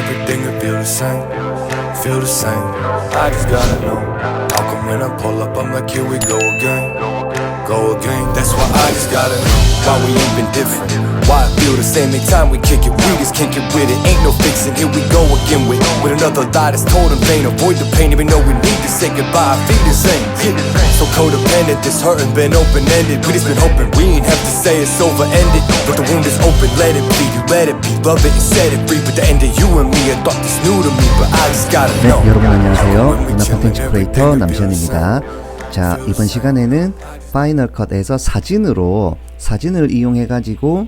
everything will feel the same. Feel the same. I just gotta know. How come when I pull up, I'm like, here we go again. Go again. That's why I just gotta know why we ain't been different. Why I feel the same every time we kick it. We just can't get with it. Ain't no fixing. Here we go again with another lie that's told in vain. Avoid the pain, even though we need to say goodbye. I feel the same. So codependent, this hurting been open-ended. We just been hoping we ain't have to say it's over-ended. But the wound is open, let it bleed. You let it be, love it and set it free. But the end of you and me, I thought this new to me, but I just gotta 네, know. 여러분 안녕하세요. 문화 콘텐츠 크리에이터 남시현입니다. 자, 이번 시간에는 파이널 컷에서 사진을 이용해 가지고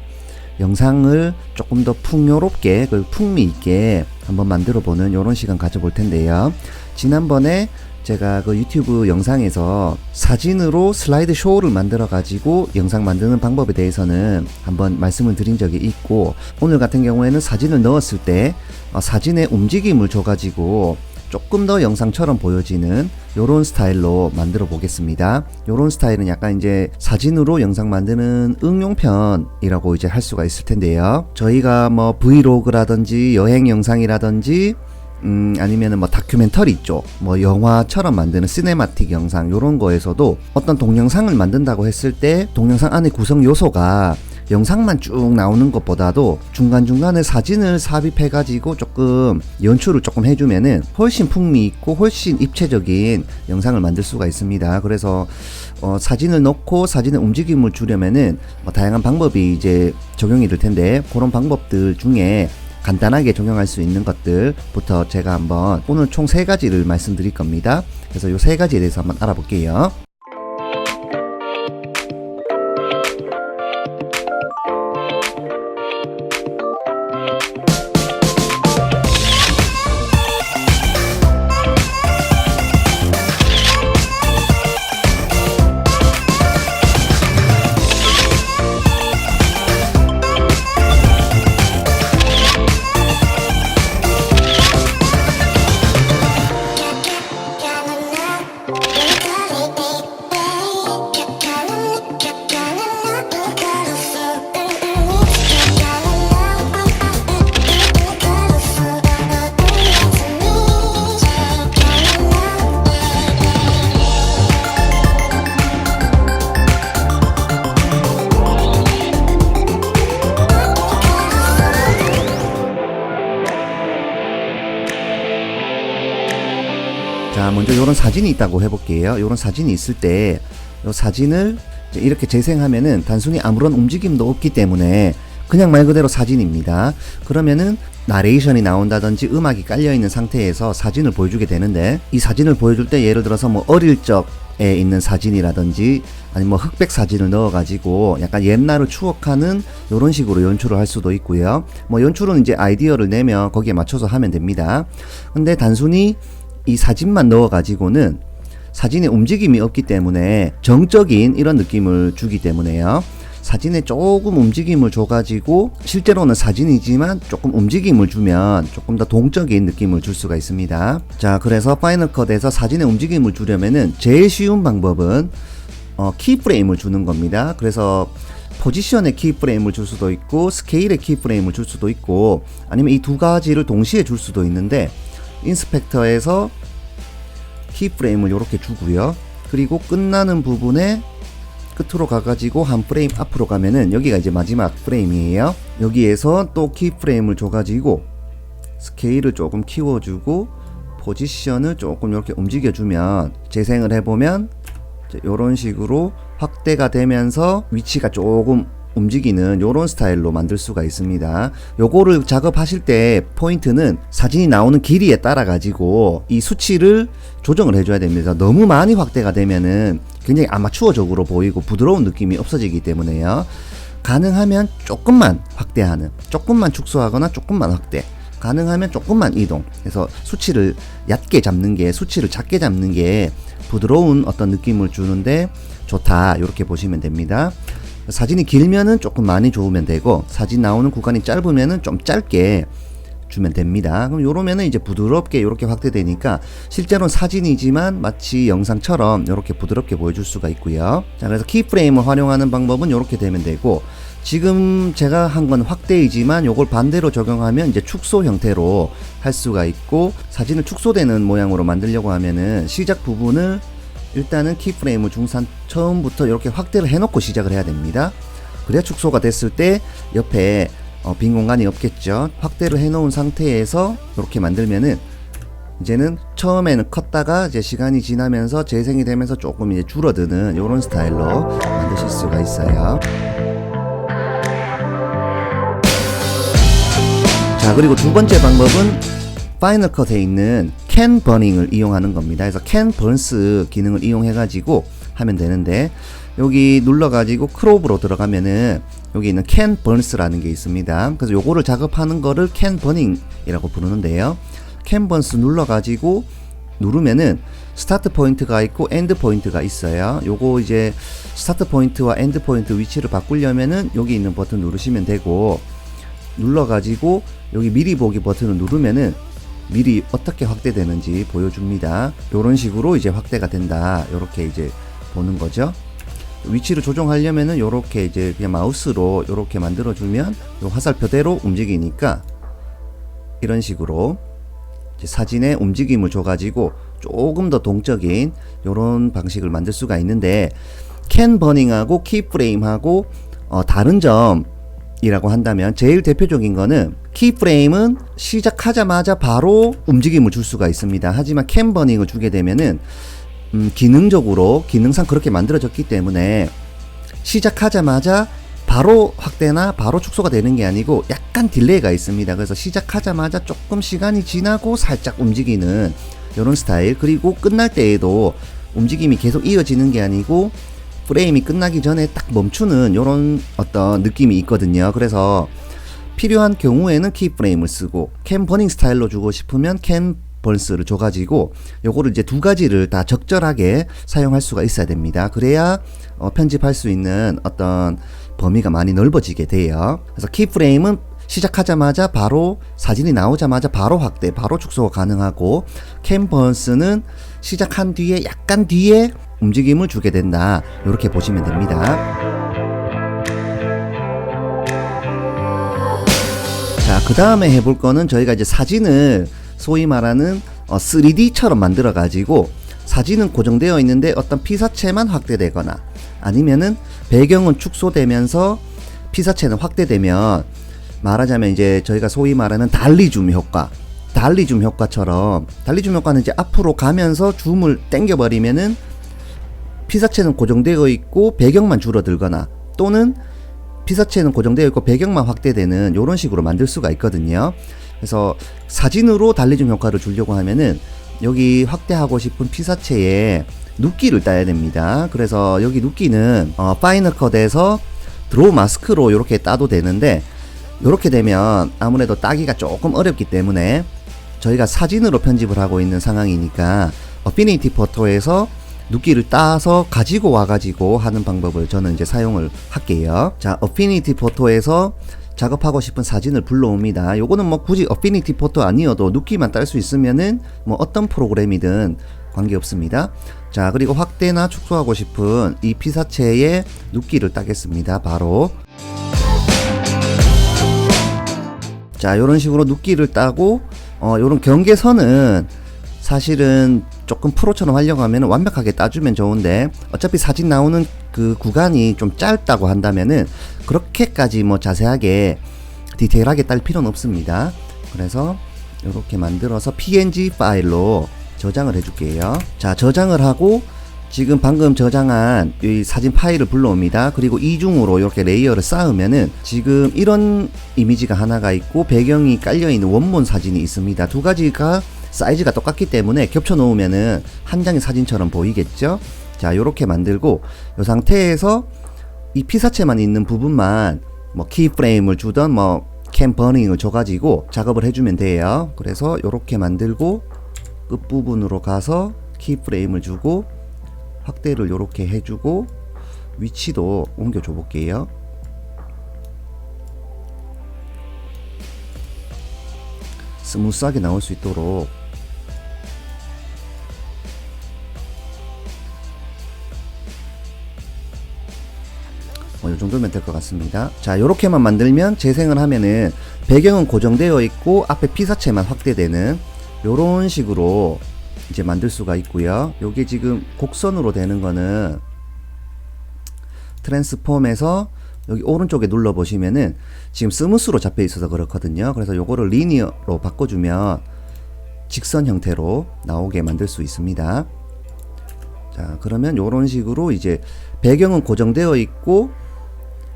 영상을 조금 더 풍요롭게, 그리고 풍미 있게 한번 만들어 보는 이런 시간 가져볼 텐데요. 지난번에 제가 그 유튜브 영상에서 사진으로 슬라이드 쇼를 만들어 가지고 영상 만드는 방법에 대해서는 한번 말씀을 드린 적이 있고, 오늘 같은 경우에는 사진을 넣었을 때 사진의 움직임을 줘 가지고 조금 더 영상처럼 보여지는 요런 스타일로 만들어 보겠습니다. 요런 스타일은 약간 이제 사진으로 영상 만드는 응용편이라고 이제 할 수가 있을 텐데요. 저희가 뭐 브이로그라든지 여행 영상이라든지 아니면은 뭐 다큐멘터리 쪽, 뭐 영화처럼 만드는 시네마틱 영상, 요런 거에서도 어떤 동영상을 만든다고 했을 때 동영상 안에 구성 요소가 영상만 쭉 나오는 것보다도 중간중간에 사진을 삽입해 가지고 조금 연출을 조금 해주면은 훨씬 풍미 있고 훨씬 입체적인 영상을 만들 수가 있습니다. 그래서 사진을 넣고 사진의 움직임을 주려면은 다양한 방법이 이제 적용이 될 텐데, 그런 방법들 중에 간단하게 적용할 수 있는 것들부터 제가 한번 오늘 총 3가지를 말씀드릴 겁니다. 그래서 이 3가지에 대해서 한번 알아볼게요. 자, 먼저 요런 사진이 있다고 해볼게요. 요런 사진이 있을 때 요 사진을 이렇게 재생하면은 단순히 아무런 움직임도 없기 때문에 그냥 말 그대로 사진입니다. 그러면은 나레이션이 나온다든지 음악이 깔려있는 상태에서 사진을 보여주게 되는데, 이 사진을 보여줄 때 예를 들어서 뭐 어릴 적에 있는 사진이라든지 아니면 뭐 흑백 사진을 넣어가지고 약간 옛날을 추억하는 요런 식으로 연출을 할 수도 있고요. 뭐 연출은 이제 아이디어를 내면 거기에 맞춰서 하면 됩니다. 근데 단순히 이 사진만 넣어가지고는 사진의 움직임이 없기 때문에 정적인 이런 느낌을 주기 때문에요. 사진에 조금 움직임을 줘가지고 실제로는 사진이지만 조금 움직임을 주면 조금 더 동적인 느낌을 줄 수가 있습니다. 자, 그래서 파이널 컷에서 사진의 움직임을 주려면은 제일 쉬운 방법은 키프레임을 주는 겁니다. 그래서 포지션의 키프레임을 줄 수도 있고 스케일의 키프레임을 줄 수도 있고 아니면 이 두 가지를 동시에 줄 수도 있는데, 인스펙터에서 키프레임을 이렇게 주고요. 그리고 끝나는 부분에 끝으로 가가지고 한 프레임 앞으로 가면은 여기가 이제 마지막 프레임이에요. 여기에서 또 키프레임을 줘가지고 스케일을 조금 키워주고 포지션을 조금 이렇게 움직여주면, 재생을 해보면 이런 식으로 확대가 되면서 위치가 조금 움직이는 요런 스타일로 만들 수가 있습니다. 요거를 작업하실 때 포인트는 사진이 나오는 길이에 따라 가지고 이 수치를 조정을 해줘야 됩니다. 너무 많이 확대가 되면은 굉장히 아마추어적으로 보이고 부드러운 느낌이 없어지기 때문에요. 가능하면 조금만 확대하는, 조금만 축소하거나 조금만 확대, 가능하면 조금만 이동 해서 수치를 얕게 잡는 게, 수치를 작게 잡는 게 부드러운 어떤 느낌을 주는데 좋다, 이렇게 보시면 됩니다. 사진이 길면은 조금 많이 줘오면 되고, 사진 나오는 구간이 짧으면은 좀 짧게 주면 됩니다. 그럼 요러면은 이제 부드럽게 이렇게 확대되니까 실제로는 사진이지만 마치 영상처럼 이렇게 부드럽게 보여줄 수가 있고요. 자, 그래서 키프레임을 활용하는 방법은 이렇게 되면 되고, 지금 제가 한 건 확대이지만 요걸 반대로 적용하면 이제 축소 형태로 할 수가 있고, 사진을 축소되는 모양으로 만들려고 하면은 시작 부분을 일단은 키프레임을 중산 처음부터 이렇게 확대를 해놓고 시작을 해야 됩니다. 그래야 축소가 됐을 때 옆에 빈 공간이 없겠죠. 확대를 해놓은 상태에서 이렇게 만들면은 이제는 처음에는 컸다가 이제 시간이 지나면서 재생이 되면서 조금 이제 줄어드는 이런 스타일로 만드실 수가 있어요. 자, 그리고 두 번째 방법은 파이널 컷에 있는 캔 버닝을 이용하는 겁니다. 그래서 캔 번스 기능을 이용해 가지고 하면 되는데, 여기 눌러 가지고 크롭으로 들어가면은 여기 있는 캔 번스라는 게 있습니다. 그래서 요거를 작업하는 거를 캔 버닝이라고 부르는데요. 캔 번스 눌러 가지고 누르면은 스타트 포인트가 있고 엔드 포인트가 있어요. 요거 이제 스타트 포인트와 엔드 포인트 위치를 바꾸려면은 여기 있는 버튼 누르시면 되고, 눌러 가지고 여기 미리 보기 버튼을 누르면은 미리 어떻게 확대되는지 보여줍니다. 요런 식으로 이제 확대가 된다, 요렇게 이제 보는 거죠. 위치를 조정하려면은 요렇게 이제 그냥 마우스로 요렇게 만들어주면 요 화살표대로 움직이니까 이런 식으로 이제 사진에 움직임을 줘가지고 조금 더 동적인 요런 방식을 만들 수가 있는데, 캔 버닝하고 키프레임하고 다른 점이라고 한다면 제일 대표적인 거는 키프레임은 시작하자마자 바로 움직임을 줄 수가 있습니다. 하지만 캔 버닝을 주게 되면은 기능적으로 기능상 그렇게 만들어졌기 때문에 시작하자마자 바로 확대나 바로 축소가 되는 게 아니고 약간 딜레이가 있습니다. 그래서 시작하자마자 조금 시간이 지나고 살짝 움직이는 이런 스타일, 그리고 끝날 때에도 움직임이 계속 이어지는 게 아니고 프레임이 끝나기 전에 딱 멈추는 이런 어떤 느낌이 있거든요. 그래서 필요한 경우에는 키프레임을 쓰고, 캔 버닝 스타일로 주고 싶으면 캔 번스를 줘가지고 요거를 이제 두 가지를 다 적절하게 사용할 수가 있어야 됩니다. 그래야 편집할 수 있는 어떤 범위가 많이 넓어지게 돼요. 그래서 키프레임은 시작하자마자 바로 사진이 나오자마자 바로 확대, 바로 축소가 가능하고, 캔 번스는 시작한 뒤에 약간 뒤에 움직임을 주게 된다, 이렇게 보시면 됩니다. 자, 그 다음에 해볼 거는 저희가 이제 사진을 소위 말하는 3D처럼 만들어 가지고 사진은 고정되어 있는데 어떤 피사체만 확대되거나 아니면은 배경은 축소되면서 피사체는 확대되면, 말하자면 이제 저희가 소위 말하는 달리줌 효과, 달리줌 효과처럼, 달리줌 효과는 이제 앞으로 가면서 줌을 당겨 버리면은 피사체는 고정되어 있고 배경만 줄어들거나, 또는 피사체는 고정되어 있고 배경만 확대되는 이런 식으로 만들 수가 있거든요. 그래서 사진으로 달리줌 효과를 주려고 하면은 여기 확대하고 싶은 피사체에 눕기를 따야 됩니다. 그래서 여기 눕기는 파이널 컷에서 드로우 마스크로 이렇게 따도 되는데, 이렇게 되면 아무래도 따기가 조금 어렵기 때문에 저희가 사진으로 편집을 하고 있는 상황이니까 어피니티 포토에서 눕기를 따서 가지고 와가지고 하는 방법을 저는 이제 사용을 할게요. 자, 어피니티 포토에서 작업하고 싶은 사진을 불러옵니다. 요거는 뭐 굳이 어피니티 포토 아니어도 눕기만 딸 수 있으면은 뭐 어떤 프로그램이든 관계없습니다. 자, 그리고 확대나 축소하고 싶은 이 피사체에 눕기를 따겠습니다. 바로. 자, 요런 식으로 눕기를 따고, 요런 경계선은 사실은 조금 프로처럼 하려고 하면 완벽하게 따주면 좋은데, 어차피 사진 나오는 그 구간이 좀 짧다고 한다면은 그렇게까지 뭐 자세하게 디테일하게 딸 필요는 없습니다. 그래서 이렇게 만들어서 png 파일로 저장을 해줄게요. 자, 저장을 하고 지금 방금 저장한 이 사진 파일을 불러옵니다. 그리고 이중으로 이렇게 레이어를 쌓으면은 지금 이런 이미지가 하나가 있고 배경이 깔려있는 원본 사진이 있습니다. 두 가지가 사이즈가 똑같기 때문에 겹쳐 놓으면은 한 장의 사진처럼 보이겠죠? 자, 요렇게 만들고 이 상태에서 이 피사체만 있는 부분만 뭐 키프레임을 주던 뭐 캔 버닝을 줘가지고 작업을 해주면 돼요. 그래서 요렇게 만들고 끝부분으로 가서 키프레임을 주고 확대를 요렇게 해주고 위치도 옮겨줘 볼게요. 스무스하게 나올 수 있도록. 요 정도면 될 것 같습니다. 자, 요렇게만 만들면 재생을 하면은 배경은 고정되어 있고 앞에 피사체만 확대되는 요런 식으로 이제 만들 수가 있고요. 요게 지금 곡선으로 되는 거는 트랜스폼에서 여기 오른쪽에 눌러 보시면은 지금 스무스로 잡혀 있어서 그렇거든요. 그래서 요거를 리니어로 바꿔주면 직선 형태로 나오게 만들 수 있습니다. 자, 그러면 요런 식으로 이제 배경은 고정되어 있고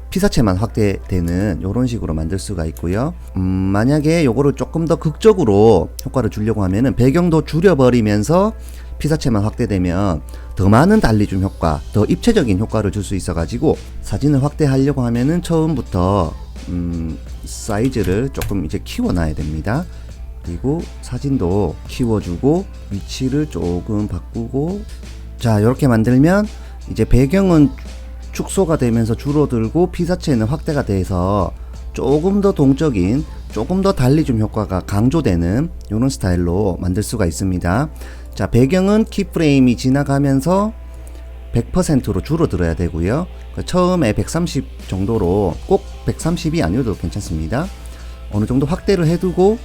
피사체만 확대되는 요런 식으로 만들 수가 있고요. 만약에 요거를 조금 더 극적으로 효과를 주려고 하면은 배경도 줄여버리면서 피사체만 확대되면 더 많은 달리줌 효과, 더 입체적인 효과를 줄 수 있어 가지고 사진을 확대하려고 하면은 처음부터 사이즈를 조금 이제 키워놔야 됩니다. 그리고 사진도 키워주고 위치를 조금 바꾸고, 자, 이렇게 만들면 이제 배경은 축소가 되면서 줄어들고 피사체는 확대가 돼서 조금 더 동적인, 조금 더 달리줌 효과가 강조되는 이런 스타일로 만들 수가 있습니다. 자, 배경은 키프레임이 지나가면서 100%로 줄어들어야 되고요. 처음에 130 정도로, 꼭 130이 아니어도 괜찮습니다. 어느 정도 확대를 해두고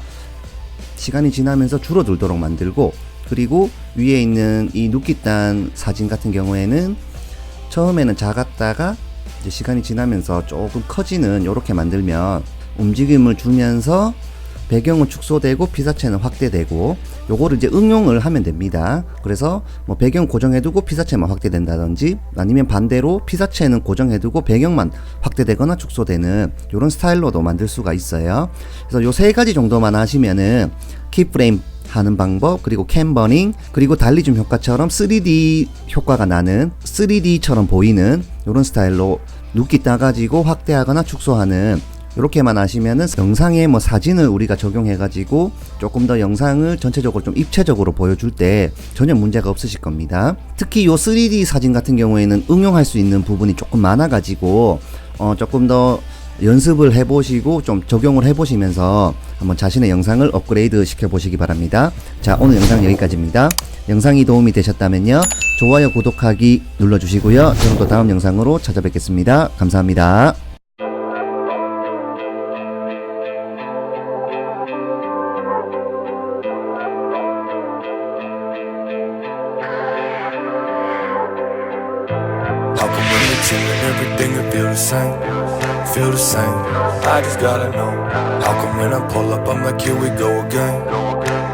시간이 지나면서 줄어들도록 만들고, 그리고 위에 있는 이 눕깃단 사진 같은 경우에는 처음에는 작았다가 이제 시간이 지나면서 조금 커지는, 요렇게 만들면 움직임을 주면서 배경은 축소되고 피사체는 확대되고, 요거를 이제 응용을 하면 됩니다. 그래서 뭐 배경 고정해두고 피사체만 확대된다든지, 아니면 반대로 피사체는 고정해두고 배경만 확대되거나 축소되는 요런 스타일로도 만들 수가 있어요. 그래서 요 세 가지 정도만 하시면은 키프레임 하는 방법, 그리고 캠버닝, 그리고 달리줌 효과처럼 3D 효과가 나는, 3D처럼 보이는 요런 스타일로 눕기 따가지고 확대하거나 축소하는, 이렇게만 하시면은 영상에 뭐 사진을 우리가 적용해 가지고 조금 더 영상을 전체적으로 좀 입체적으로 보여줄 때 전혀 문제가 없으실 겁니다. 특히 요 3D 사진 같은 경우에는 응용할 수 있는 부분이 조금 많아 가지고 조금 더 연습을 해보시고 좀 적용을 해보시면서 한번 자신의 영상을 업그레이드 시켜보시기 바랍니다. 자, 오늘 영상 여기까지입니다. 영상이 도움이 되셨다면요, 좋아요, 구독하기 눌러주시고요. 저는 또 다음 영상으로 찾아뵙겠습니다. 감사합니다. How come when we're chillin', everything will feel the same? Feel the same. I just gotta know. How come when I pull up, I'm like, here we go again.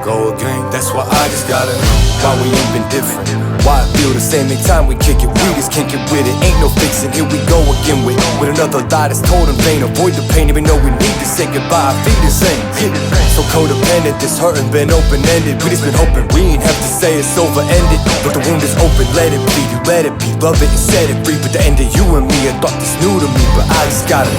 Go again. That's why I just gotta know why we ain't been different. Why I feel the same every time we kick it. We just can't get with it. Ain't no fixing. Here we go again with another lie that's told in vain. Avoid the pain, even though we need to say goodbye. I feel the same. So codependent, this hurtin' been open-ended. We just been hoping we ain't have to say it's over-ended. But the wound is open, let it bleed. You let it be, love it and set it free. But the end of you and me, I thought this new to me, but I just gotta